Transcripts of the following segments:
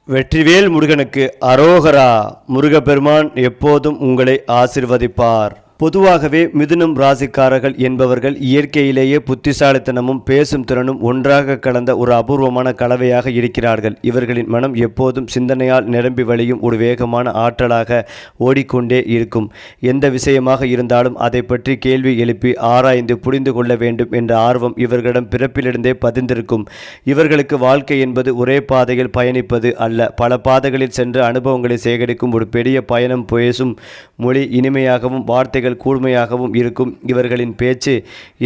வெற்றிவேல் முருகனுக்கு அரோகரா. முருகப்பெருமான் எப்போதும் உங்களை ஆசிர்வதிப்பார். பொதுவாகவே மிதுனம் ராசிக்காரர்கள் என்பவர்கள் இயற்கையிலேயே புத்திசாலித்தனமும் பேசும் திறனும் ஒன்றாக கலந்த ஒரு அபூர்வமான கலவையாக இருக்கிறார்கள். இவர்களின் மனம் எப்போதும் சிந்தனையால் நிரம்பி வழியும் ஒரு வேகமான ஆற்றலாக ஓடிக்கொண்டே இருக்கும். எந்த விஷயமாக இருந்தாலும் அதை பற்றி கேள்வி எழுப்பி ஆராய்ந்து புரிந்து கொள்ள வேண்டும் என்ற ஆர்வம் இவர்களிடம் பிறப்பிலிருந்தே பதிந்திருக்கும். இவர்களுக்கு வாழ்க்கை என்பது ஒரே பாதையில் பயணிப்பது அல்ல, பல பாதைகளில் சென்று அனுபவங்களை சேகரிக்கும் ஒரு பெரிய பயணம். பேசும் மொழி இனிமையாகவும் வார்த்தைகள் கூர்மையாகவும் இருக்கும். இவர்களின் பேச்சு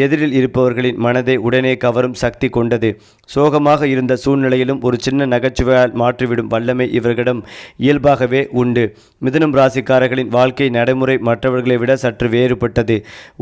எதிரில் இருப்பவர்களின் மனதை உடனே கவரும் சக்தி கொண்டது. சோகமாக இருந்த சூழ்நிலையிலும் ஒரு சின்ன நகைச்சுவையால் மாற்றிவிடும் வல்லமை இவர்களிடம் இயல்பாகவே உண்டு. மிதுனம் ராசிக்காரர்களின் வாழ்க்கை நடைமுறை மற்றவர்களை விட சற்று வேறுபட்டது.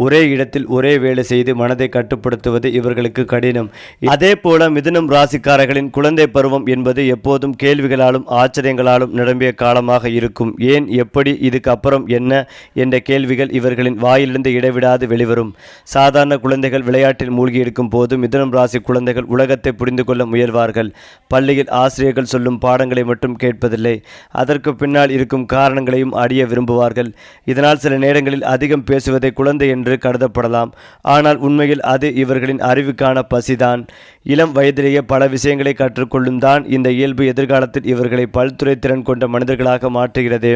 ஒரே இடத்தில் ஒரே வேலை செய்து மனதை கட்டுப்படுத்துவது இவர்களுக்கு கடினம். அதே போல மிதுனம் ராசிக்காரர்களின் குழந்தை பருவம் என்பது எப்போதும் கேள்விகளாலும் ஆச்சரியங்களாலும் நிரம்பிய காலமாக இருக்கும். ஏன், எப்படி, இதுக்கு அப்புறம் என்ன என்ற கேள்விகள் இவர்களின் வாயிலிருந்து இடைவிடாது வெளிவரும். சாதாரண குழந்தைகள் விளையாட்டில் மூழ்கி இருக்கும் போது மிதுனம் ராசி குழந்தைகள் உலகத்தை புரிந்து கொள்ள முயல்வார்கள். பள்ளியில் ஆசிரியர்கள் சொல்லும் பாடங்களை மட்டும் கேட்பதில்லை, அதற்கு பின்னால் இருக்கும் காரணங்களையும் அறிய விரும்புவார்கள். இதனால் சில நேரங்களில் அதிகம் பேசுவதை குழந்தை என்று கருதப்படலாம். ஆனால் உண்மையில் அது இவர்களின் அறிவுக்கான பசிதான். இளம் வயதிலேயே பல விஷயங்களை கற்றுக்கொள்ளும் தான் இந்த இயல்பு எதிர்காலத்தில் இவர்களை பல்துறை திறன் கொண்ட மனிதர்களாக மாற்றுகிறது.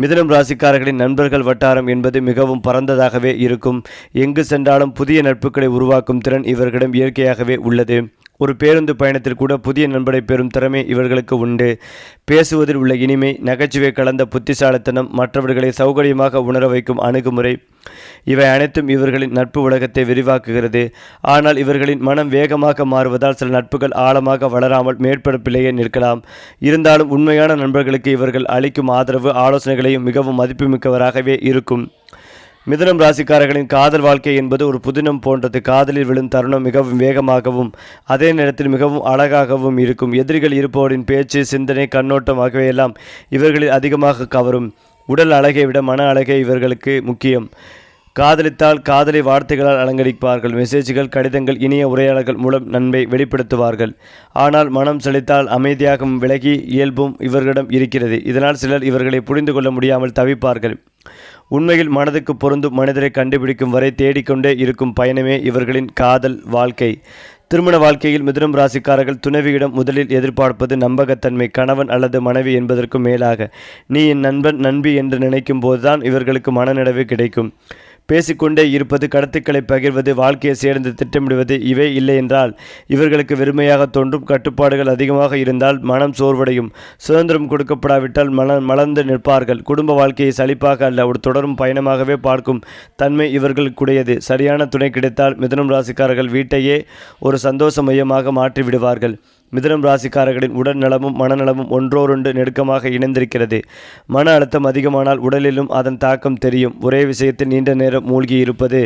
மிதுனம் ராசிக்காரர்களின் நண்பர்கள் வட்டாரம் என்பது மிகவும் பரந்ததாகவே இருக்கும். எங்கு சென்றாலும் புதிய நட்புகளை உருவாக்கும் திறன் இவர்களிடம் இயற்கையாகவே உள்ளது. ஒரு பேருந்து பயணத்தில் கூட புதிய நண்பரை பெறும் திறமை இவர்களுக்கு உண்டு. பேசுவதில் உள்ள இனிமை, நகைச்சுவை கலந்த புத்திசாலித்தனம், மற்றவர்களை சௌகரியமாக உணர வைக்கும் அணுகுமுறை, இவை அனைத்தும் இவர்களின் நட்பு உலகத்தை விரிவாக்குகிறது. ஆனால் இவர்களின் மனம் வேகமாக மாறுவதால் சில நட்புகள் ஆழமாக வளராமல் மேற்பரப்பிலேயே நிற்கலாம். இருந்தாலும் உண்மையான நண்பர்களுக்கு இவர்கள் அளிக்கும் ஆதரவு, ஆலோசனைகளையும் மிகவும் மதிப்புமிக்கவராகவே இருக்கும். மிதுனம் ராசிக்காரர்களின் காதல் வாழ்க்கை என்பது ஒரு புதினம் போன்றது. காதலில் விழும் தருணம் மிகவும் வேகமாகவும் அதே நேரத்தில் மிகவும் அழகாகவும் இருக்கும். எதிரிகள் இருப்பவரின் பேச்சு, சிந்தனை, கண்ணோட்டம் ஆகியவையெல்லாம் இவர்களில் அதிகமாக கவரும். உடல் அழகை விட மன அழகே இவர்களுக்கு முக்கியம். காதலித்தால் காதலை வார்த்தைகளால் அலங்கரிப்பார்கள். மெசேஜ்கள், கடிதங்கள், இனிய உரையாடல்கள் மூலம் நன்மை வெளிப்படுத்துவார்கள். ஆனால் மனம் செழித்தால் அமைதியாகவும் விலகி இயல்பும் இவர்களிடம் இருக்கிறது. இதனால் சிலர் இவர்களை புரிந்து கொள்ள முடியாமல் தவிப்பார்கள். உண்மையில் மனதுக்கு பொருந்தும் மனிதரை கண்டுபிடிக்கும் வரை தேடிக்கொண்டே இருக்கும் பயணமே இவர்களின் காதல் வாழ்க்கை. திருமண வாழ்க்கையில் மிதுனம் ராசிக்காரர்கள் துணைவியிடம் முதலில் எதிர்பார்ப்பது நம்பகத்தன்மை. கணவன் அல்லது மனைவி என்பதற்கும் மேலாக நீ என் நண்பன், நண்பி என்று நினைக்கும் போதுதான் இவர்களுக்கு மனநிறைவு கிடைக்கும். பேசிக்கொண்டே இருப்பது, கருத்துக்களை பகிர்வது, வாழ்க்கையை சேர்ந்து திட்டமிடுவது, இவை இல்லை என்றால் இவர்களுக்கு வெறுமையாக தோன்றும். கட்டுப்பாடுகள் அதிகமாக இருந்தால் மனம் சோர்வடையும். சுதந்திரம் கொடுக்கப்படாவிட்டால் மலர்ந்து நிற்பார்கள். குடும்ப வாழ்க்கையை சலிப்பாக அல்ல, ஒரு தொடரும் பயணமாகவே பார்க்கும் தன்மை இவர்களுக்குடையது. சரியான துணை கிடைத்தால் மிதுனம் ராசிக்காரர்கள் வீட்டையே ஒரு சந்தோஷ மையமாக மாற்றி விடுவார்கள். மிதுனம் ராசிக்காரர்களின் உடல் நலமும் மனநலமும் ஒன்றோரொன்று நெருக்கமாக இணைந்திருக்கிறது. மன அழுத்தம் அதிகமானால் உடலிலும் அதன் தாக்கம் தெரியும். ஒரே விஷயத்தில் நீண்ட நேரம் மூழ்கி இருப்பது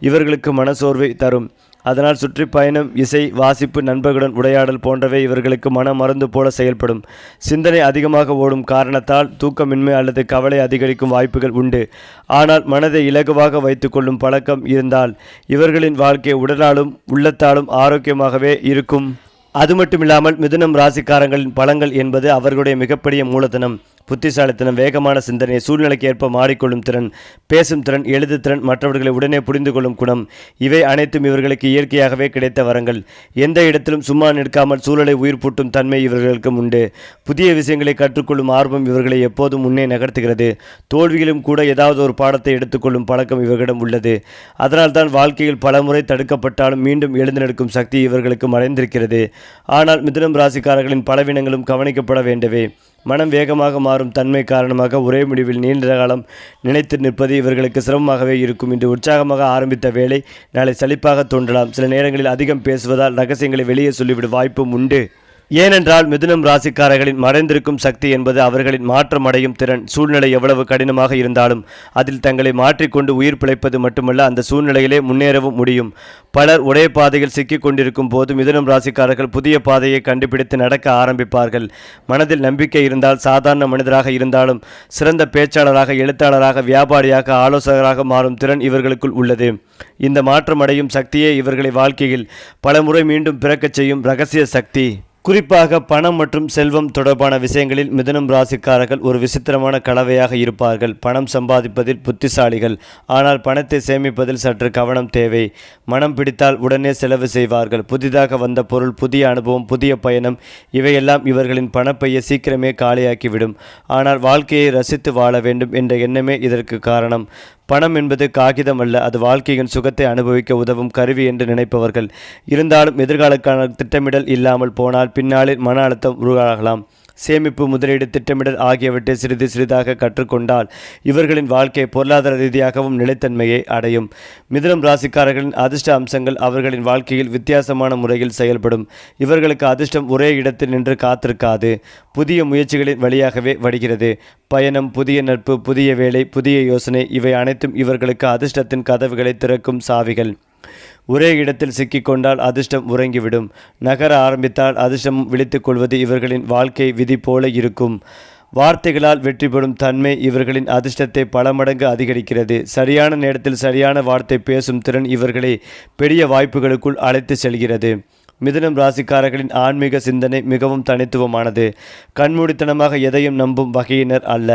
இவர்களுக்கு மனசோர்வை தரும். அதனால் சுற்றுப்பயணம், இசை, வாசிப்பு, நண்பர்களுடன் உரையாடல் போன்றவை இவர்களுக்கு மன மருந்து போல செயல்படும். சிந்தனை அதிகமாக ஓடும் காரணத்தால் தூக்கமின்மை அல்லது கவலை அதிகரிக்கும் வாய்ப்புகள் உண்டு. ஆனால் மனதை இலகுவாக வைத்துக்கொள்ளும் பழக்கம் இருந்தால் இவர்களின் வாழ்க்கை உடலாலும் உள்ளத்தாலும் ஆரோக்கியமாகவே இருக்கும். அது மட்டுமில்லாமல் மிதுனம் ராசிக்காரங்களின் பலங்கள் என்பது அவர்களுடைய மிகப்பெரிய மூலதனம். புத்திசாலித்தனம், வேகமான சிந்தனை, சூழ்நிலைக்கு ஏற்ப மாறிக்கொள்ளும் திறன், பேசும் திறன், எழுது திறன், மற்றவர்களை உடனே புரிந்து கொள்ளும் குணம், இவை அனைத்தும் இவர்களுக்கு இயற்கையாகவே கிடைத்த வரங்கள். எந்த இடத்திலும் சும்மா நிற்காமல் சூழலை உயிர்ப்பூட்டும் தன்மை இவர்களுக்கும் உண்டு. புதிய விஷயங்களை கற்றுக்கொள்ளும் ஆர்வம் இவர்களை எப்போதும் முன்னே நகர்த்துகிறது. தோல்வியிலும் கூட ஏதாவது ஒரு பாடத்தை எடுத்துக்கொள்ளும் பழக்கம் இவர்களிடம் உள்ளது. அதனால்தான் வாழ்க்கையில் பல முறை தடுக்கப்பட்டாலும் மீண்டும் எழுந்து நிற்கும் சக்தி இவர்களுக்கு மறைந்திருக்கிறது. ஆனால் மிதுனம் ராசிக்காரர்களின் பலவீனங்களும் கவனிக்கப்பட வேண்டவே. மனம் வேகமாக மாறும் தன்மை காரணமாக ஒரே முடிவில் நீண்ட காலம் நிலைத்து நிற்பது இவர்களுக்கு சிரமமாகவே இருக்கும். இன்று உற்சாகமாக ஆரம்பித்த வேலை நாளை சலிப்பாக தோன்றலாம். சில நேரங்களில் அதிகம் பேசுவதால் ரகசியங்களை வெளியே சொல்லிவிடும் வாய்ப்பும் உண்டு. ஏனென்றால் மிதுனம் ராசிக்காரர்களின் மறைந்திருக்கும் சக்தி என்பது அவர்களின் மாற்றம் அடையும் திறன். சூழ்நிலை எவ்வளவு கடினமாக இருந்தாலும் அதில் தங்களை மாற்றிக்கொண்டு உயிர் பிழைப்பது மட்டுமல்ல, அந்த சூழ்நிலையிலே முன்னேறவும் முடியும். பலர் ஒரே பாதையில் சிக்கிக் கொண்டிருக்கும் போது மிதுனம் ராசிக்காரர்கள் புதிய பாதையை கண்டுபிடித்து நடக்க ஆரம்பிப்பார்கள். மனதில் நம்பிக்கை இருந்தால் சாதாரண மனிதராக இருந்தாலும் சிறந்த பேச்சாளராக, எழுத்தாளராக, வியாபாரியாக, ஆலோசகராக மாறும் திறன் இவர்களுக்குள் உள்ளது. இந்த மாற்றமடையும் சக்தியே இவர்களை வாழ்க்கையில் பல முறை மீண்டும் பிறக்கச் செய்யும் இரகசிய சக்தி. குறிப்பாக பணம் மற்றும் செல்வம் தொடர்பான விஷயங்களில் மிதுனம் ராசிக்காரர்கள் ஒரு விசித்திரமான கலவையாக இருப்பார்கள். பணம் சம்பாதிப்பதில் புத்திசாலிகள், ஆனால் பணத்தை சேமிப்பதில் சற்று கவனம் தேவை. மனம் பிடித்தால் உடனே செலவு செய்வார்கள். புதிதாக வந்த பொருள், புதிய அனுபவம், புதிய பயணம் இவையெல்லாம் இவர்களின் பணப்பையை சீக்கிரமே காலியாக்கிவிடும். ஆனால் வாழ்க்கையை ரசித்து வாழ வேண்டும் என்ற எண்ணமே இதற்கு காரணம். பணம் என்பது காகிதம் அல்ல, அது வாழ்க்கையின் சுகத்தை அனுபவிக்க உதவும் கருவி என்று நினைப்பவர்கள். இருந்தாலும் எதிர்காலக்கான திட்டமிடல் இல்லாமல் போனால் பின்னாளில் மன அழுத்தம் உருவாகலாம். சேமிப்பு, முதலீடு, திட்டமிடல் ஆகியவற்றை சிறிது சிறிதாக கற்றுக்கொண்டால் இவர்களின் வாழ்க்கை பொருளாதார ரீதியாகவும் நிலைத்தன்மையை அடையும். மிதுனம் ராசிக்காரர்களின் அதிர்ஷ்ட அம்சங்கள் அவர்களின் வாழ்க்கையில் வித்தியாசமான முறையில் செயல்படும். இவர்களுக்கு அதிர்ஷ்டம் ஒரே இடத்தில் நின்று காத்திருக்காது, புதிய முயற்சிகளின் வழியாகவே வருகிறது. பயணம், புதிய நட்பு, புதிய வேலை, புதிய யோசனை இவை அனைத்தும் இவர்களுக்கு அதிர்ஷ்டத்தின் கதவுகளை திறக்கும் சாவிகள். ஒரே இடத்தில் சிக்கிக்கொண்டால் அதிர்ஷ்டம் உறங்கிவிடும். நகர ஆரம்பித்தால் அதிர்ஷ்டம் விழித்துக் கொள்வது இவர்களின் வாழ்க்கை விதி போல இருக்கும். வார்த்தைகளால் வெற்றி பெறும் தன்மை இவர்களின் அதிர்ஷ்டத்தை பல மடங்கு அதிகரிக்கிறது. சரியான நேரத்தில் சரியான வார்த்தை பேசும் திறன் இவர்களை பெரிய வாய்ப்புகளுக்குள் அழைத்து செல்கிறது. மிதுனம் ராசிக்காரர்களின் ஆன்மீக சிந்தனை மிகவும் தனித்துவமானது. கண்மூடித்தனமாக எதையும் நம்பும் வகையினர் அல்ல.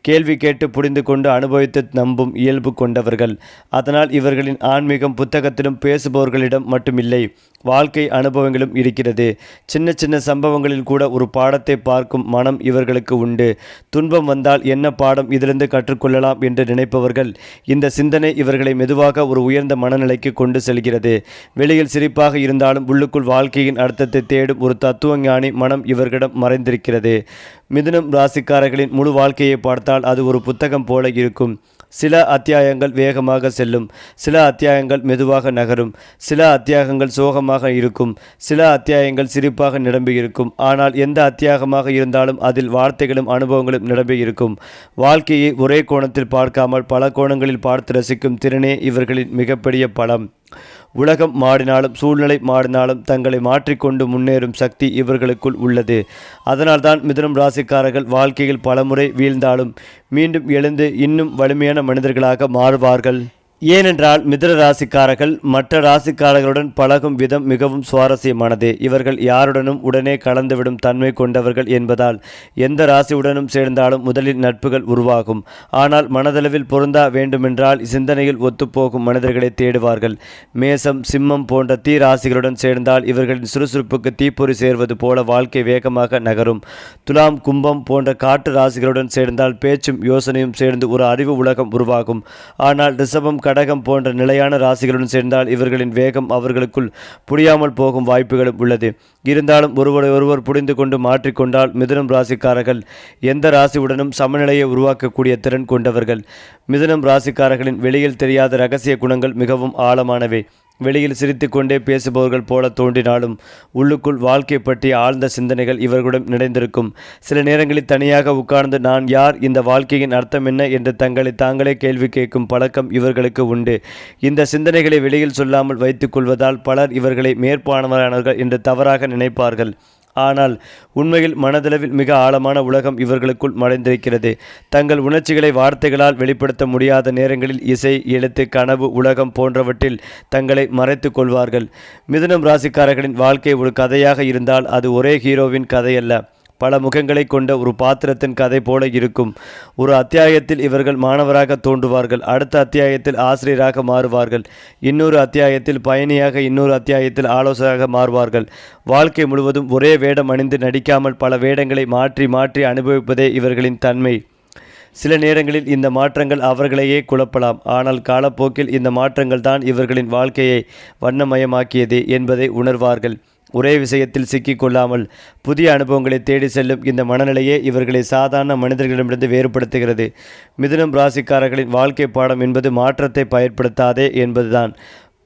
கேள்வி கேட்டு புரிந்து கொண்டு அனுபவித்து நம்பும் இயல்பு கொண்டவர்கள். அதனால் இவர்களின் ஆன்மீகம் புத்தகத்திலும் பேசுபவர்களிடம் மட்டுமில்லை, வாழ்க்கை அனுபவங்களும் இருக்கிறது. சின்ன சின்ன சம்பவங்களில் கூட ஒரு பாடத்தை பார்க்கும் மனம் இவர்களுக்கு உண்டு. துன்பம் வந்தால் என்ன பாடம் இதிலிருந்து கற்றுக்கொள்ளலாம் என்று நினைப்பவர்கள். இந்த சிந்தனை இவர்களை மெதுவாக ஒரு உயர்ந்த மனநிலைக்கு கொண்டு செல்கிறது. வெளியில் சிரிப்பாக இருந்தாலும் உள்ளுக்குள் வாழ்க்கையின் அர்த்தத்தை தேடும் ஒரு தத்துவ ஞானி மனம் இவர்களிடம் மறைந்திருக்கிறது. மிதுனம் ராசிக்காரர்களின் முழு வாழ்க்கையை பார்த்தால் அது ஒரு புத்தகம் போல இருக்கும். சில அத்தியாயங்கள் வேகமாக செல்லும், சில அத்தியாயங்கள் மெதுவாக நகரும், சில அத்தியாயங்கள் சோகமாக இருக்கும், சில அத்தியாயங்கள் சிரிப்பாக நிரம்பி இருக்கும். ஆனால் எந்த அத்தியாயமாக இருந்தாலும் அதில் வார்த்தைகளும் அனுபவங்களும் நிரம்பி இருக்கும். வாழ்க்கையை ஒரே கோணத்தில் பார்க்காமல் பல கோணங்களில் பார்த்து ரசிக்கும் திறனே இவர்களின் மிகப்பெரிய பலம். உலகம் மாறினாலும் சூழ்நிலை மாறினாலும் தங்களை மாற்றிக்கொண்டு முன்னேறும் சக்தி இவர்களுக்குள் உள்ளது. அதனால்தான் மிதுனம் ராசிக்காரர்கள் வாழ்க்கையில் பலமுறை வீழ்ந்தாலும் மீண்டும் எழுந்து இன்னும் வலிமையான மனிதர்களாக மாறுவார்கள். ஏனென்றால் மிதுன ராசிக்காரர்கள் மற்ற ராசிக்காரர்களுடன் பழகும் விதம் மிகவும் சுவாரஸ்யமானது. இவர்கள் யாருடனும் உடனே கலந்துவிடும் தன்மை கொண்டவர்கள் என்பதால் எந்த ராசியுடனும் சேர்ந்தாலும் முதலில் நட்புகள் உருவாகும். ஆனால் மனதளவில் பொருந்தா வேண்டுமென்றால் சிந்தனையில் ஒத்துப்போகும் மனிதர்களை தேடுவார்கள். மேசம், சிம்மம் போன்ற தீ ராசிகளுடன் சேர்ந்தால் இவர்களின் சுறுசுறுப்புக்கு தீப்பொறி சேர்வது போல வாழ்க்கை வேகமாக நகரும். துலாம், கும்பம் போன்ற காற்று ராசிகளுடன் சேர்ந்தால் பேச்சும் யோசனையும் சேர்ந்து ஒரு அறிவு உலகம் உருவாகும். ஆனால் ரிஷபம், கடகம் போன்ற நிலையான ராசிகளுடன் சேர்ந்தால் இவர்களின் வேகம் அவர்களுக்குள் புரியாமல் போகும் வாய்ப்புகளும் உள்ளது. இருந்தாலும் ஒருவரை ஒருவர் புரிந்து கொண்டு மாற்றிக்கொண்டால் மிதுனம் ராசிக்காரர்கள் எந்த ராசியுடனும் சமநிலையை உருவாக்கக்கூடிய திறன் கொண்டவர்கள். மிதுனம் ராசிக்காரர்களின் வெளியில் தெரியாத இரகசிய குணங்கள் மிகவும் ஆழமானவை. வெளியில் சிரித்து கொண்டே பேசுபவர்கள் போல தோன்றினாலும் உள்ளுக்குள் வாழ்க்கை பற்றிய ஆழ்ந்த சிந்தனைகள் இவர்களுடன் நிறைந்திருக்கும். சில நேரங்களில் தனியாக உட்கார்ந்து நான் யார், இந்த வாழ்க்கையின் அர்த்தம் என்ன என்று தங்களை தாங்களே கேள்வி கேட்கும் பழக்கம் இவர்களுக்கு உண்டு. இந்த சிந்தனைகளை வெளியில் சொல்லாமல் வைத்துக் கொள்வதால் பலர் இவர்களை மேற்பார்வையாளர்கள் என்று தவறாக நினைப்பார்கள். ஆனால் உண்மையில் மனதளவில் மிக ஆழமான உலகம் இவர்களுக்குள் மறைந்திருக்கிறது. தங்கள் உணர்ச்சிகளை வார்த்தைகளால் வெளிப்படுத்த முடியாத நேரங்களில் இசை, எழுத்து, கனவு, உலகம் போன்றவற்றில் தங்களை மறைத்து கொள்வார்கள். மிதுனம் ராசிக்காரர்களின் வாழ்க்கை ஒரு கதையாக இருந்தால் அது ஒரே ஹீரோவின் கதையல்ல, பல முகங்களை கொண்ட ஒரு பாத்திரத்தின் கதை போல இருக்கும். ஒரு அத்தியாயத்தில் இவர்கள் மாணவராக தோன்றுவார்கள், அடுத்த அத்தியாயத்தில் ஆசிரியராக மாறுவார்கள், இன்னொரு அத்தியாயத்தில் பயணியாக, இன்னொரு அத்தியாயத்தில் ஆலோசகராக மாறுவார்கள். வாழ்க்கை முழுவதும் ஒரே வேடம் அணிந்து நடிக்காமல் பல வேடங்களை மாற்றி மாற்றி அனுபவிப்பதே இவர்களின் தன்மை. சில நேரங்களில் இந்த மாற்றங்கள் அவர்களையே குழப்பலாம். ஆனால் காலப்போக்கில் இந்த மாற்றங்கள் தான் இவர்களின் வாழ்க்கையை வண்ணமயமாக்கியது என்பதை உணர்வார்கள். ஒரே விஷயத்தில் சிக்கிக்கொள்ளாமல் புதிய அனுபவங்களை தேடி செல்லும் இந்த மனநிலையே இவர்களை சாதாரண மனிதர்களிடமிருந்து வேறுபடுத்துகிறது. மிதுனம் ராசிக்காரர்களின் வாழ்க்கை பாடம் என்பது மாற்றத்தை பயன்படுத்தாதே என்பதுதான்.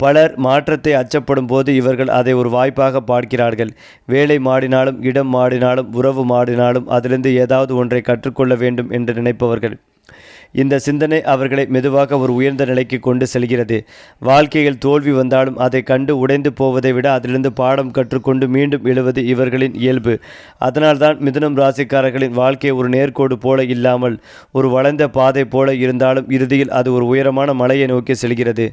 பலர் மாற்றத்தை அச்சப்படும் போது இவர்கள் அதை ஒரு வாய்ப்பாக பார்க்கிறார்கள். வேலை மாறினாலும், இடம் மாறினாலும், உறவு மாறினாலும் அதிலிருந்து ஏதாவது ஒன்றை கற்றுக்கொள்ள வேண்டும் என்று நினைப்பவர்கள். இந்த சிந்தனை அவர்களை மெதுவாக ஒரு உயர்ந்த நிலைக்கு கொண்டு செல்கிறது. வாழ்க்கையில் தோல்வி வந்தாலும் அதை கண்டு உடைந்து போவதை விட அதிலிருந்து பாடம் கற்றுக்கொண்டு மீண்டும் எழுவது இவர்களின் இயல்பு. அதனால்தான் மிதுனம் ராசிக்காரர்களின் வாழ்க்கை ஒரு நேர்கோடு போல இல்லாமல் ஒரு வளைந்த பாதை போல இருந்தாலும் இறுதியில் அது ஒரு உயரமான மலையை நோக்கி செல்கிறது.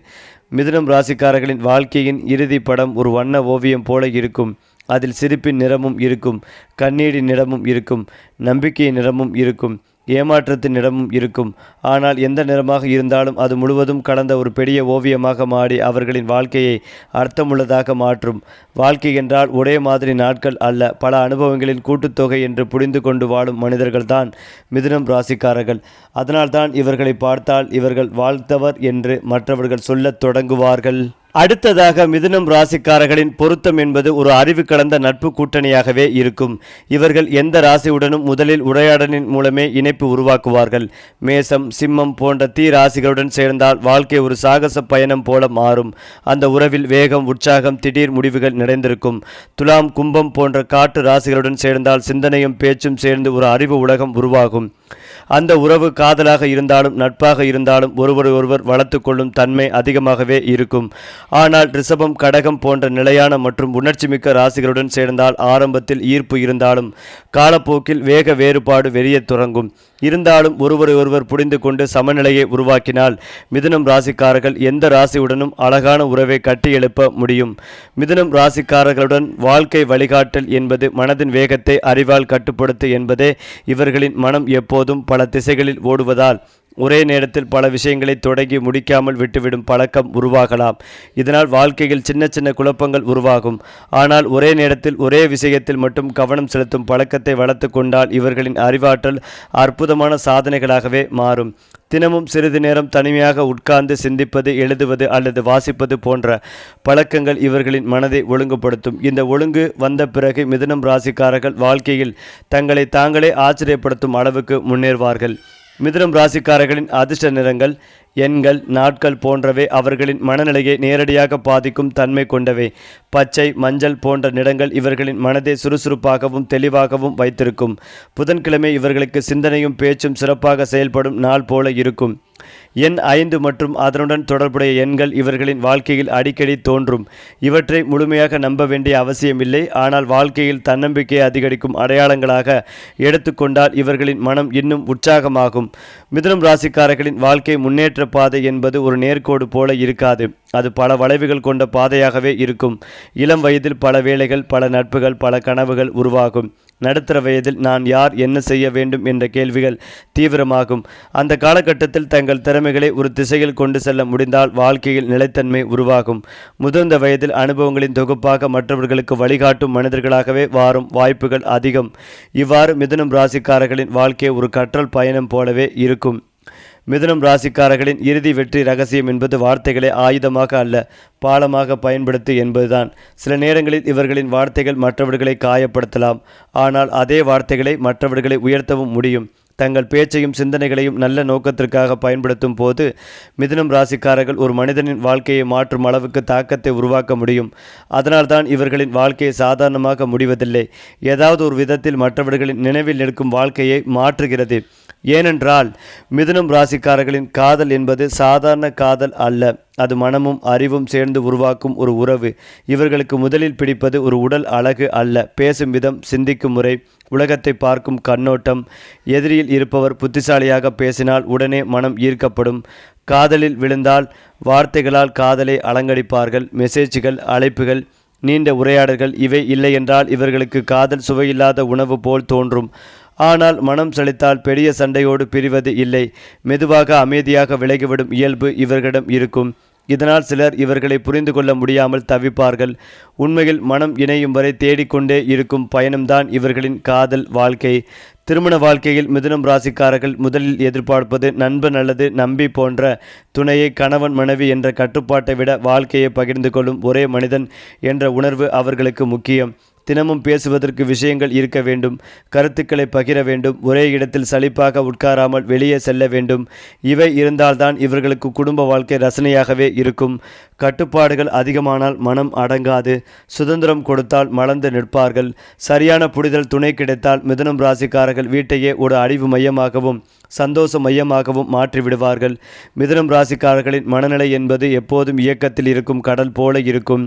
மிதுனம் ராசிக்காரர்களின் வாழ்க்கையின் இறுதி படம் ஒரு வண்ண ஓவியம் போல இருக்கும். அதில் சிரிப்பின் நிறமும் இருக்கும், கண்ணீரின் நிறமும் இருக்கும், நம்பிக்கையின் நிறமும் இருக்கும், ஏமாற்றத்தின் நிறமும் இருக்கும். ஆனால் எந்த நிறமாக இருந்தாலும் அது முழுவதும் கலந்த ஒரு பெரிய ஓவியமாக மாறி அவர்களின் வாழ்க்கையை அர்த்தமுள்ளதாக மாற்றும். வாழ்க்கை என்றால் ஒரே மாதிரி நாட்கள் அல்ல, பல அனுபவங்களின் கூட்டுத்தொகை என்று புரிந்து கொண்டு வாழும் மனிதர்கள்தான் மிதுனம் ராசிக்காரர்கள். அதனால்தான் இவர்களை பார்த்தால் இவர்கள் வாழ்த்தவர் என்று மற்றவர்கள் சொல்லத் தொடங்குவார்கள். அடுத்ததாக மிதுனம் ராசிக்காரர்களின் பொருத்தம் என்பது ஒரு அறிவு கலந்த நட்பு கூட்டணியாகவே இருக்கும். இவர்கள் எந்த ராசியுடனும் முதலில் உரையாடலின் மூலமே இணைப்பு உருவாக்குவார்கள். மேசம், சிம்மம் போன்ற தீ ராசிகளுடன் சேர்ந்தால் வாழ்க்கை ஒரு சாகச பயணம் போல மாறும். அந்த உறவில் வேகம், உற்சாகம், திடீர் முடிவுகள் நிறைந்திருக்கும். துலாம், கும்பம் போன்ற காட்டு ராசிகளுடன் சேர்ந்தால் சிந்தனையும் பேச்சும் சேர்ந்து ஒரு அறிவு உலகம் உருவாகும். அந்த உறவு காதலாக இருந்தாலும் நட்பாக இருந்தாலும் ஒருவர் ஒருவர் வளர்த்து கொள்ளும் தன்மை அதிகமாகவே இருக்கும். ஆனால் ரிஷபம், கடகம் போன்ற நிலையான மற்றும் உணர்ச்சிமிக்க ராசிகளுடன் சேர்ந்தால் ஆரம்பத்தில் ஈர்ப்பு இருந்தாலும் காலப்போக்கில் வேக வேறுபாடு வெறியத் தொடங்கும். இருந்தாலும் ஒருவரை ஒருவர் புரிந்து கொண்டு சமநிலையை உருவாக்கினால் மிதுனம் ராசிக்காரர்கள் எந்த ராசியுடனும் அழகான உறவை கட்டி எழுப்ப முடியும். மிதுனம் ராசிக்காரர்களுடன் வாழ்க்கை வழிகாட்டல் என்பது மனதின் வேகத்தை அறிவால் கட்டுப்படுத்து என்பதே. இவர்களின் மனம் எப்போதும் பல திசைகளில் ஓடுவதால் ஒரே நேரத்தில் பல விஷயங்களை தொடங்கி முடிக்காமல் விட்டுவிடும் பழக்கம் உருவாகலாம். இதனால் வாழ்க்கையில் சின்ன சின்ன குழப்பங்கள் உருவாகும். ஆனால் ஒரே நேரத்தில் ஒரே விஷயத்தில் மட்டும் கவனம் செலுத்தும் பழக்கத்தை வளர்த்து கொண்டால் இவர்களின் அறிவாற்றல் அற்புதமான சாதனைகளாகவே மாறும். தினமும் சிறிது நேரம் தனிமையாக உட்கார்ந்து சிந்திப்பது, எழுதுவது அல்லது வாசிப்பது போன்ற பழக்கங்கள் இவர்களின் மனதை ஒழுங்குபடுத்தும். இந்த ஒழுங்கு வந்த பிறகு மிதுனம் ராசிக்காரர்கள் வாழ்க்கையில் தங்களை தாங்களே ஆச்சரியப்படுத்தும் அளவுக்கு முன்னேறுவார்கள். மிதுனம் ராசிக்காரர்களின் அதிர்ஷ்ட நிறங்கள், எண்கள், நாட்கள் போன்றவை அவர்களின் மனநிலையை நேரடியாக பாதிக்கும் தன்மை கொண்டவை. பச்சை, மஞ்சள் போன்ற நிறங்கள் இவர்களின் மனதை சுறுசுறுப்பாகவும் தெளிவாகவும் வைத்திருக்கும். புதன்கிழமை இவர்களுக்கு சிந்தனையும் பேச்சும் சிறப்பாக செயல்படும் நாள் போல இருக்கும். எண் 5 மற்றும் அதனுடன் தொடர்புடைய எண்கள் இவர்களின் வாழ்க்கையில் அடிக்கடி தோன்றும். இவற்றை முழுமையாக நம்ப வேண்டிய அவசியமில்லை. ஆனால் வாழ்க்கையில் தன்னம்பிக்கையை அதிகரிக்கும் அடையாளங்களாக எடுத்துக்கொண்டால் இவர்களின் மனம் இன்னும் உற்சாகமாகும். மிதுனம் ராசிக்காரர்களின் வாழ்க்கை முன்னேற்ற பாதை என்பது ஒரு நேர்கோடு போல இருக்காது. அது பல வளைவுகள் கொண்ட பாதையாகவே இருக்கும். இளம் வயதில் பல வேலைகள், பல நட்புகள், பல கனவுகள் உருவாகும். நடுத்தர வயதில் நான் யார், என்ன செய்ய வேண்டும் என்ற கேள்விகள் தீவிரமாகும். அந்த காலகட்டத்தில் தங்கள் திறமைகளை ஒரு திசையில் கொண்டு செல்ல முடிந்தால் வாழ்க்கையில் நிலைத்தன்மை உருவாகும். முதிர்ந்த வயதில் அனுபவங்களின் தொகுப்பாக மற்றவர்களுக்கு வழிகாட்டும் மனிதர்களாகவே வாரும் வாய்ப்புகள் அதிகம். இவ்வாறு மிதுனம் ராசிக்காரர்களின் வாழ்க்கை ஒரு கற்றல் பயணம் போலவே இருக்கும். மிதுனம் ராசிக்காரர்களின் இறுதி வெற்றி ரகசியம் என்பது வார்த்தைகளை ஆயுதமாக அல்ல, பாலமாக பயன்படுத்து என்பதுதான். சில நேரங்களில் இவர்களின் வார்த்தைகள் மற்றவர்களை காயப்படுத்தலாம். ஆனால் அதே வார்த்தைகளை மற்றவர்களை உயர்த்தவும் முடியும். தங்கள் பேச்சையும் சிந்தனைகளையும் நல்ல நோக்கத்திற்காக பயன்படுத்தும் போது மிதுனம் ராசிக்காரர்கள் ஒரு மனிதனின் வாழ்க்கையை மாற்றும் அளவுக்கு தாக்கத்தை உருவாக்க முடியும். அதனால்தான் இவர்களின் வாழ்க்கையை சாதாரணமாக முடிவதில்லை, ஏதாவது ஒரு விதத்தில் மற்றவர்களின் நினைவில் நிற்கும் வாழ்க்கையை மாற்றுகிறது. ஏனென்றால் மிதுனம் ராசிக்காரர்களின் காதல் என்பது சாதாரண காதல் அல்ல. அது மனமும் அறிவும் சேர்ந்து உருவாக்கும் ஒரு உறவு. இவர்களுக்கு முதலில் பிடிப்பது ஒரு உடல் அழகு அல்ல, பேசும் விதம், சிந்திக்கும் முறை, உலகத்தை பார்க்கும் கண்ணோட்டம். எதிரியில் இருப்பவர் புத்திசாலியாக பேசினால் உடனே மனம் ஈர்க்கப்படும். காதலில் விழுந்தால் வார்த்தைகளால் காதலை அலங்கரிப்பார்கள். மெசேஜ்கள், அழைப்புகள், நீண்ட உரையாடல்கள் இவை இல்லை என்றால் இவர்களுக்கு காதல் சுவையில்லாத உணவு போல் தோன்றும். ஆனால் மனம் செலுத்தால் பெரிய சண்டையோடு பிரிவது இல்லை, மெதுவாக அமைதியாக விலகிவிடும் இயல்பு இவர்களிடம் இருக்கும். இதனால் சிலர் இவர்களை புரிந்து கொள்ள முடியாமல் தவிப்பார்கள். உண்மையில் மனம் இணையும் வரை தேடிக்கொண்டே இருக்கும் பயணம்தான் இவர்களின் காதல் வாழ்க்கை. திருமண வாழ்க்கையில் மிதுனம் ராசிக்காரர்கள் முதலில் எதிர்பார்ப்பது நண்பன் அல்லது நம்பி போன்ற துணையை. கணவன் மனைவி என்ற கட்டுப்பாட்டை விட வாழ்க்கையை பகிர்ந்து கொள்ளும் ஒரே மனிதன் என்ற உணர்வு அவர்களுக்கு முக்கியம். தினமும் பேசுவதற்கு விஷயங்கள் இருக்க வேண்டும், கருத்துக்களை பகிர வேண்டும், ஒரே இடத்தில் சலிப்பாக உட்காராமல் வெளியே செல்ல வேண்டும். இவை இருந்தால்தான் இவர்களுக்கு குடும்ப வாழ்க்கை ரசனையாகவே இருக்கும். கட்டுப்பாடுகள் அதிகமானால் மனம் அடங்காது. சுதந்திரம் கொடுத்தால் மலர்ந்து நிற்பார்கள். சரியான புரிதல் துணை கிடைத்தால் மிதுனம் ராசிக்காரர்கள் வீட்டையே ஒரு அழிவு மையமாகவும் சந்தோஷ மையமாகவும் மாற்றிவிடுவார்கள். மிதுனம் ராசிக்காரர்களின் மனநிலை என்பது எப்போதும் இயக்கத்தில் இருக்கும் கடல் போல இருக்கும்.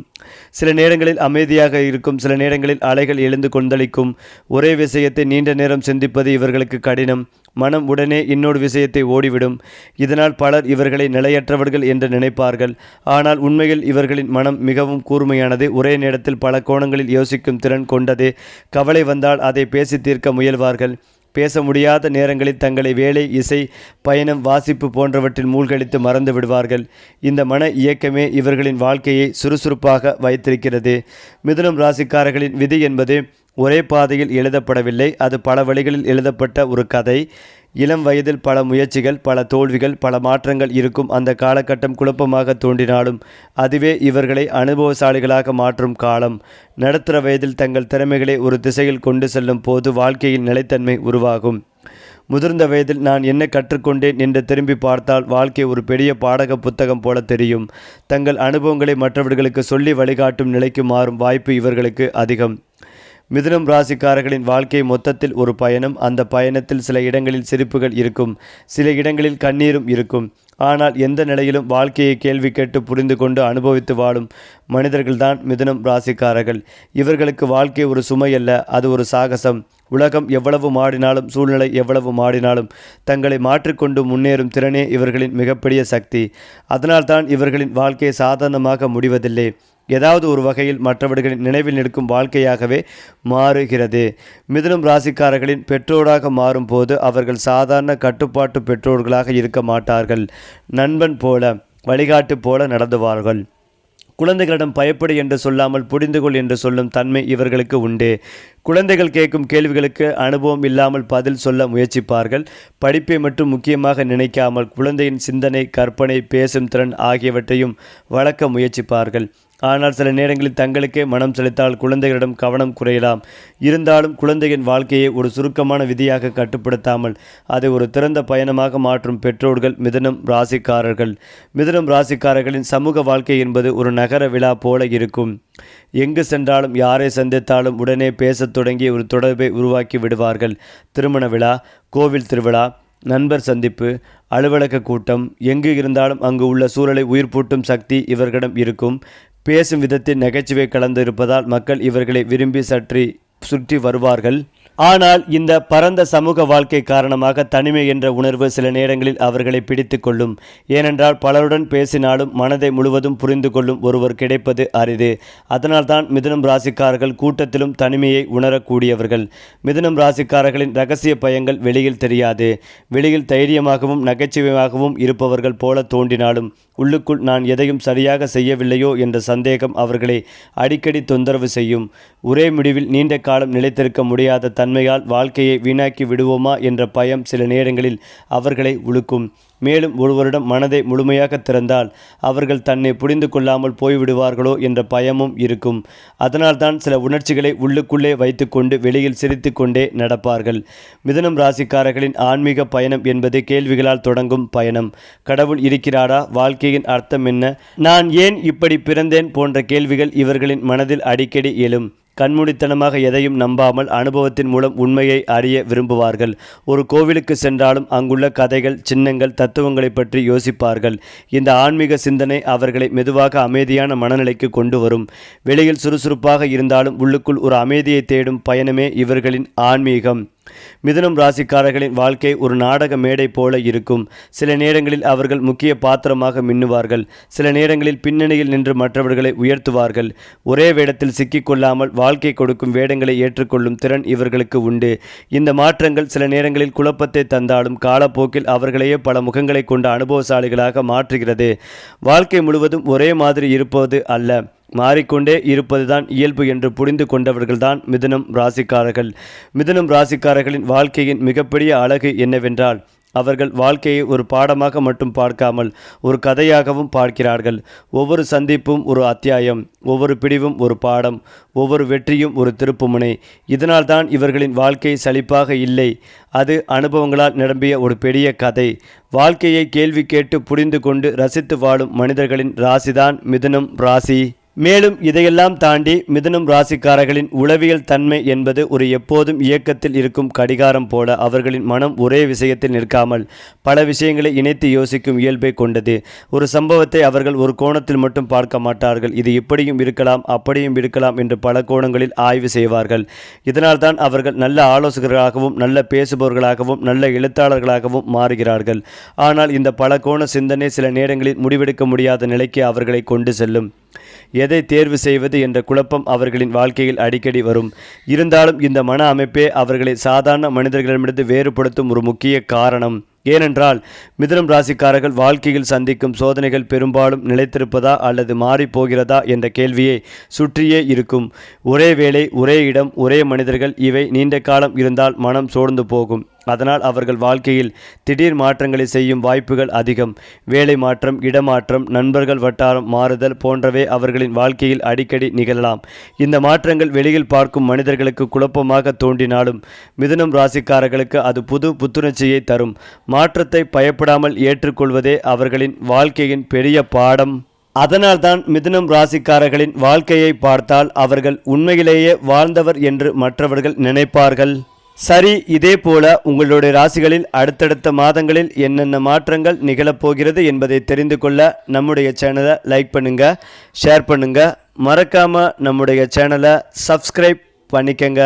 சில நேரங்களில் அமைதியாக இருக்கும், சில நேரங்களில் நேரங்களில் அலைகள் எழுந்து கொந்தளிக்கும். ஒரே விஷயத்தை நீண்ட நேரம் சிந்திப்பது இவர்களுக்கு கடினம். மனம் உடனே இன்னொரு விஷயத்தை ஓடிவிடும். இதனால் பலர் இவர்களை நிலையற்றவர்கள் என்று நினைப்பார்கள். ஆனால் உண்மையில் இவர்களின் மனம் மிகவும் கூர்மையானது. ஒரே நேரத்தில் பல கோணங்களில் யோசிக்கும் திறன் கொண்டது. கவலை வந்தால் அதை பேசி தீர்க்க முயல்வார்கள். பேச முடியாத நேரங்களில் தங்களை வேலை, இசை, பயணம், வாசிப்பு போன்றவற்றில் மூழ்கடித்து மறந்து விடுவார்கள். இந்த மன இயக்கமே இவர்களின் வாழ்க்கையை சுறுசுறுப்பாக வைத்திருக்கிறது. மிதுனம் ராசிக்காரர்களின் விதி என்பது ஒரே பாதையில் எழுதப்படவில்லை. அது பல வழிகளில் எழுதப்பட்ட ஒரு கதை. இளம் வயதில் பல முயற்சிகள், பல தோல்விகள், பல மாற்றங்கள் இருக்கும். அந்த காலகட்டம் குழப்பமாக தோன்றினாலும் அதுவே இவர்களை அனுபவசாலிகளாக மாற்றும் காலம். நடுத்தர வயதில் தங்கள் திறமைகளை ஒரு திசையில் கொண்டு செல்லும் போது வாழ்க்கையில் நிலைத்தன்மை உருவாகும். முதிர்ந்த வயதில் நான் என்ன கற்றுக்கொண்டேன் என்று திரும்பி பார்த்தால் வாழ்க்கை ஒரு பெரிய பாடக புத்தகம் போல தெரியும். தங்கள் அனுபவங்களை மற்றவர்களுக்கு சொல்லி வழிகாட்டும் நிலைக்கு மாறும் வாய்ப்பு இவர்களுக்கு அதிகம். மிதுனம் ராசிக்காரர்களின் வாழ்க்கை மொத்தத்தில் ஒரு பயணம். அந்த பயணத்தில் சில இடங்களில் சிரிப்புகள் இருக்கும், சில இடங்களில் கண்ணீரும் இருக்கும். ஆனால் எந்த நிலையிலும் வாழ்க்கையை கேள்வி கேட்டு புரிந்து கொண்டு அனுபவித்து வாழும் மனிதர்கள்தான் மிதுனம் ராசிக்காரர்கள். இவர்களுக்கு வாழ்க்கை ஒரு சுமை அல்ல, அது ஒரு சாகசம். உலகம் எவ்வளவு மாறினாலும், சூழ்நிலை எவ்வளவு மாறினாலும் தங்களை மாற்றிக்கொண்டு முன்னேறும் திறனே இவர்களின் மிகப்பெரிய சக்தி. அதனால்தான் இவர்களின் வாழ்க்கை சாதாரணமாக முடிவதில்லை. ஏதாவது ஒரு வகையில் மற்றவர்களின் நினைவில் நிற்கும் வாழ்க்கையாகவே மாறுகிறது. மிதுனம் ராசிக்காரர்களின் பெற்றோராக மாறும்போது அவர்கள் சாதாரண கட்டுப்பாட்டு பெற்றோர்களாக இருக்க மாட்டார்கள். நண்பன் போல, வழிகாட்டு போல நடந்துவார்கள். குழந்தைகளிடம் பயப்படு என்று சொல்லாமல் புரிந்துகொள் என்று சொல்லும் தன்மை இவர்களுக்கு உண்டு. குழந்தைகள் கேட்கும் கேள்விகளுக்கு அனுபவம் இல்லாமல் பதில் சொல்ல முயற்சிப்பார்கள். படிப்பை மட்டும் முக்கியமாக நினைக்காமல் குழந்தையின் சிந்தனை, கற்பனை, பேசும் திறன் ஆகியவற்றையும் வளர்க்க முயற்சிப்பார்கள். ஆனால் சில நேரங்களில் தங்களுக்கே மனம் செலுத்தால் குழந்தைகளிடம் கவனம் குறையலாம். இருந்தாலும் குழந்தையின் வாழ்க்கையை ஒரு சுருக்கமான விதியாக கட்டுப்படுத்தாமல் அதை ஒரு திறந்த பயணமாக மாற்றும் பெற்றோர்கள் மிதுனம் ராசிக்காரர்கள். மிதுனம் ராசிக்காரர்களின் சமூக வாழ்க்கை என்பது ஒரு நகர விழா போல இருக்கும். எங்கு சென்றாலும், யாரை சந்தித்தாலும் உடனே பேசத் தொடங்கி ஒரு தொடர்பை உருவாக்கி விடுவார்கள். திருமண விழா, கோவில் திருவிழா, நண்பர் சந்திப்பு, அலுவலக கூட்டம், எங்கு இருந்தாலும் அங்கு உள்ள சூழலை உயிர்ப்பூட்டும் சக்தி இவர்களிடம் இருக்கும். பேசும் விதத்தில் நகைச்சுவை கலந்து இருப்பதால் மக்கள் இவர்களை விரும்பி சுற்றி வருவார்கள். ஆனால் இந்த பரந்த சமூக வாழ்க்கை காரணமாக தனிமை என்ற உணர்வு சில நேரங்களில் அவர்களை பிடித்து கொள்ளும். ஏனென்றால் பலருடன் பேசினாலும் மனதை முழுவதும் புரிந்து கொள்ளும் ஒருவர் கிடைப்பது அரிது. அதனால்தான் மிதுனம் ராசிக்காரர்கள் கூட்டத்திலும் தனிமையை உணரக்கூடியவர்கள். மிதுனம் ராசிக்காரர்களின் இரகசிய பயங்கள் வெளியில் தெரியாது. வெளியில் தைரியமாகவும் நகைச்சுவையாகவும் இருப்பவர்கள் போல தோன்றினாலும் உள்ளுக்குள் நான் எதையும் சரியாக செய்யவில்லையோ என்ற சந்தேகம் அவர்களை அடிக்கடி தொந்தரவு செய்யும். ஒரே முடிவில் நீண்ட காலம் நிலைத்திருக்க முடியாத தன்மையால் வாழ்க்கையை வீணாக்கி விடுவோமா என்ற பயம் சில நேரங்களில் அவர்களை உழுக்கும். மேலும் ஒருவரிடம் மனதை முழுமையாக திறந்தால் அவர்கள் தன்னை புரிந்து கொள்ளாமல் போய்விடுவார்களோ என்ற பயமும் இருக்கும். அதனால்தான் சில உணர்ச்சிகளை உள்ளுக்குள்ளே வைத்துக்கொண்டு வெளியில் சிரித்து கொண்டே நடப்பார்கள். மிதுனம் ராசிக்காரர்களின் ஆன்மீக பயணம் என்பது கேள்விகளால் தொடங்கும் பயணம். கடவுள் இருக்கிறாரா? வாழ்க்கையின் அர்த்தம் என்ன? நான் ஏன் இப்படி பிறந்தேன்? போன்ற கேள்விகள் இவர்களின் மனதில் அடிக்கடி எழும். கண்மூடித்தனமாக எதையும் நம்பாமல் அனுபவத்தின் மூலம் உண்மையை அறிய விரும்புவார்கள். ஒரு கோவிலுக்கு சென்றாலும் அங்குள்ள கதைகள், சின்னங்கள், தத்துவங்களை பற்றி யோசிப்பார்கள். இந்த ஆன்மீக சிந்தனை அவர்களை மெதுவாக அமைதியான மனநிலைக்கு கொண்டு வரும். வெளியில் சுறுசுறுப்பாக இருந்தாலும் உள்ளுக்குள் ஒரு அமைதியை தேடும் பயணமே இவர்களின் ஆன்மீகம். மிதுனம் ராசிக்காரர்களின் வாழ்க்கை ஒரு நாடக மேடை போல இருக்கும். சில நேரங்களில் அவர்கள் முக்கிய பாத்திரமாக மின்னுவார்கள். சில நேரங்களில் பின்னணியில் நின்று மற்றவர்களை உயர்த்துவார்கள். ஒரே வேடத்தில் சிக்கிக்கொள்ளாமல் வாழ்க்கை கொடுக்கும் வேடங்களை ஏற்றுக்கொள்ளும் திறன் இவர்களுக்கு உண்டு. இந்த மாற்றங்கள் சில நேரங்களில் குழப்பத்தை தந்தாலும் காலப்போக்கில் அவர்களையே பல முகங்களை கொண்ட அனுபவசாலிகளாக மாற்றுகிறது. வாழ்க்கை முழுவதும் ஒரே மாதிரி இருப்பது அல்ல, மாறிக்கொண்டே இருப்பதுதான் இயல்பு என்று புரிந்து கொண்டவர்கள்தான் மிதுனம் ராசிக்காரர்கள். மிதுனம் ராசிக்காரர்களின் வாழ்க்கையின் மிகப்பெரிய அழகு என்னவென்றால் அவர்கள் வாழ்க்கையை ஒரு பாடமாக மட்டும் பார்க்காமல் ஒரு கதையாகவும் பார்க்கிறார்கள். ஒவ்வொரு சந்திப்பும் ஒரு அத்தியாயம், ஒவ்வொரு பிடிவும் ஒரு பாடம், ஒவ்வொரு வெற்றியும் ஒரு திருப்புமுனை. இதனால்தான் இவர்களின் வாழ்க்கை சலிப்பாக இல்லை, அது அனுபவங்களால் நிரம்பிய ஒரு பெரிய கதை. வாழ்க்கையை கேள்வி கேட்டு புரிந்து கொண்டு ரசித்து வாழும் மனிதர்களின் ராசிதான் மிதுனம் ராசி. மேலும் இதையெல்லாம் தாண்டி மிதுனம் ராசிக்காரர்களின் உளவியல் தன்மை என்பது ஒரு எப்போதும் இயக்கத்தில் இருக்கும் கடிகாரம் போல அவர்களின் மனம் ஒரே விஷயத்தில் நிற்காமல் பல விஷயங்களை இணைத்து யோசிக்கும் இயல்பை கொண்டது. ஒரு சம்பவத்தை அவர்கள் ஒரு கோணத்தில் மட்டும் பார்க்க மாட்டார்கள். இது இப்படியும் இருக்கலாம் அப்படியும் இருக்கலாம் என்று பல கோணங்களில் ஆய்வு செய்வார்கள். இதனால் தான் அவர்கள் நல்ல ஆலோசகர்களாகவும் நல்ல பேசுபவர்களாகவும் நல்ல எழுத்தாளர்களாகவும் மாறுகிறார்கள். ஆனால் இந்த பல கோண சிந்தனை சில நேரங்களில் முடிவெடுக்க முடியாத நிலைக்கு அவர்களை கொண்டு செல்லும். எதை தேர்வு செய்வது என்ற குழப்பம் அவர்களின் வாழ்க்கையில் அடிக்கடி வரும். இருந்தாலும் இந்த மன அமைப்பே அவர்களை சாதாரண மனிதர்களிடமிருந்து வேறுபடுத்தும் ஒரு முக்கிய காரணம். ஏனென்றால் மிதுனம் ராசிக்காரர்கள் வாழ்க்கையில் சந்திக்கும் சோதனைகள் பெரும்பாலும் நிலைத்திருப்பதா அல்லது மாறிப்போகிறதா என்ற கேள்வியை சுற்றியே இருக்கும். ஒரே வேளை, ஒரே இடம், ஒரே மனிதர்கள், இவை நீண்ட காலம் இருந்தால் மனம் சோர்ந்து போகும். அதனால் அவர்கள் வாழ்க்கையில் திடீர் மாற்றங்களை செய்யும் வாய்ப்புகள் அதிகம். வேலை மாற்றம், இடமாற்றம், நண்பர்கள் வட்டாரம் மாறுதல் போன்றவை அவர்களின் வாழ்க்கையில் அடிக்கடி நிகழலாம். இந்த மாற்றங்கள் வெளியில் பார்க்கும் மனிதர்களுக்கு குழப்பமாக தோன்றினாலும் மிதுனம் ராசிக்காரர்களுக்கு அது புது புத்துணர்ச்சியை தரும். மாற்றத்தை பயப்படாமல் ஏற்றுக்கொள்வதே அவர்களின் வாழ்க்கையின் பெரிய பாடம். அதனால்தான் மிதுனம் ராசிக்காரர்களின் வாழ்க்கையை பார்த்தால் அவர்கள் உண்மையிலேயே வாழ்ந்தவர் என்று மற்றவர்கள் நினைப்பார்கள். சரி, இதே போல உங்களுடைய ராசிகளில் அடுத்தடுத்த மாதங்களில் என்னென்ன மாற்றங்கள் நிகழப்போகிறது என்பதை தெரிந்து கொள்ள நம்முடைய சேனலை லைக் பண்ணுங்க, ஷேர் பண்ணுங்க, மறக்காம நம்முடைய சேனலை சப்ஸ்கிரைப் பண்ணிக்கங்க.